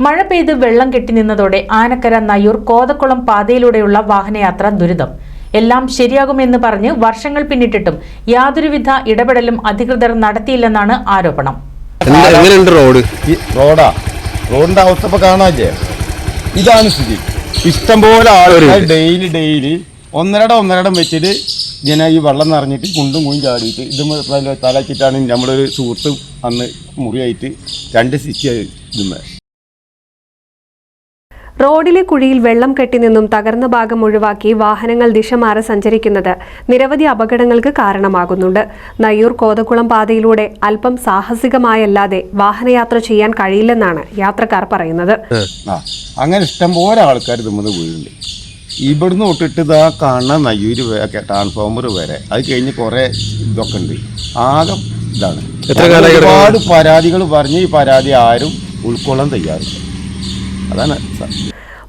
മഴ പെയ്ത് വെള്ളം കെട്ടിനിന്നതോടെ ആനക്കര നയ്യൂർ കോതക്കുളം പാതയിലൂടെയുള്ള വാഹനയാത്ര ദുരിതം. എല്ലാം ശരിയാകുമെന്ന് പറഞ്ഞ് വർഷങ്ങൾ പിന്നിട്ടിട്ടും യാതൊരുവിധ ഇടപെടലും അധികൃതർ നടത്തിയില്ലെന്നാണ് ആരോപണം. റോഡിന്റെ അവസ്ഥ ഇപ്പൊ കാണാല്ലേ? ഇതാണ് സ്ഥിതി. ഇഷ്ടംപോലെ ആളുകൾ ഡെയിലി ഒന്നരടം വെച്ചിട്ട് ഇങ്ങനെ ഈ വെള്ളം നിറഞ്ഞിട്ട് കുണ്ടും കുഞ്ഞും ചാടിയിട്ട് ഇത് തലച്ചിട്ടാണ് നമ്മളൊരു സുഹൃത്തും അന്ന് മുറിയായിട്ട് 2 സ്റ്റിച്ച് ഇതുമേ. റോഡിലെ കുഴിയിൽ വെള്ളം കെട്ടിനിന്നും തകർന്ന ഭാഗം ഒഴിവാക്കി വാഹനങ്ങൾ ദിശ മാറി സഞ്ചരിക്കുന്നത് നിരവധി അപകടങ്ങൾക്ക് കാരണമാകുന്നുണ്ട്. നയ്യൂർ കോതക്കുളം പാതയിലൂടെ അല്പം സാഹസികമായല്ലാതെ വാഹനയാത്ര ചെയ്യാൻ കഴിയില്ലെന്നാണ് യാത്രക്കാർ പറയുന്നത്. അങ്ങനെ ഇഷ്ടംപോലെ ആൾക്കാർ ഇതുമ്മത് വീഴുണ്ട്. ഇവിടുന്ന് തൊട്ടിട്ട് ഇതാ കാണുന്ന നയ്യൂര് ട്രാൻസ്ഫോമർ വരെ അത് കഴിഞ്ഞ് കുറെ ഇതൊക്കെ ഉണ്ട്. ആകെ ഇതാണ്. ഒരുപാട് പരാതികൾ പറഞ്ഞ് ഈ പരാതി ആരും ഉൾക്കൊള്ളാൻ തയ്യാറില്ല. അതാണ്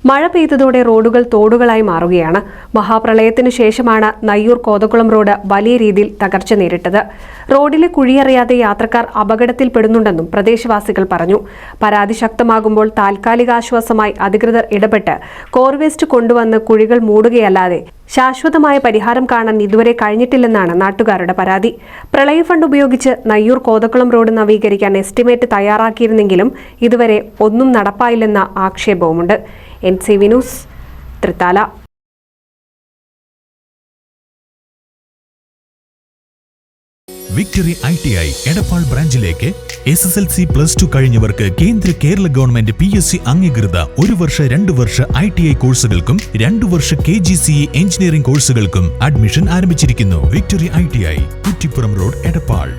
മഴ പെയ്തതോടെ റോഡുകൾ തോടുകളായി മാറുകയാണ്. മഹാപ്രളയത്തിനു ശേഷമാണ് നയ്യൂർ കോതക്കുളം റോഡ് വലിയ രീതിയിൽ തകർച്ച നേരിട്ടത്. റോഡിലെ കുഴിയറിയാതെ യാത്രക്കാർ അപകടത്തിൽപ്പെടുന്നുണ്ടെന്നും പ്രദേശവാസികൾ പറഞ്ഞു. പരാതി ശക്തമാകുമ്പോൾ താൽക്കാലികാശ്വാസമായി അധികൃതർ ഇടപെട്ട് കോർവേസ്റ്റ് കൊണ്ടുവന്ന് കുഴികൾ മൂടുകയല്ലാതെ ശാശ്വതമായ പരിഹാരം കാണാൻ ഇതുവരെ കഴിഞ്ഞിട്ടില്ലെന്നാണ് നാട്ടുകാരുടെ പരാതി. പ്രളയ ഫണ്ട് ഉപയോഗിച്ച് നയ്യൂർ കോതക്കുളം റോഡ് നവീകരിക്കാൻ എസ്റ്റിമേറ്റ് തയ്യാറാക്കിയിരുന്നെങ്കിലും ഇതുവരെ ഒന്നും നടപ്പായില്ലെന്ന ആക്ഷേപവുമുണ്ട്. NCV news, Thrithala. Victory ITI Edappal ബ്രാഞ്ചിലേക്ക് SSLC+2 കഴിഞ്ഞവർക്ക് കേരള ഗവൺമെന്റ് PSC അംഗീകൃത 1 വർഷ 2 വർഷ ITI കോഴ്സുകൾക്കും 2 വർഷ KGCE എഞ്ചിനീയറിംഗ് കോഴ്സുകൾക്കും അഡ്മിഷൻ ആരംഭിച്ചിരിക്കുന്നു. Victory ITI, Kuttippuram road, Edappal.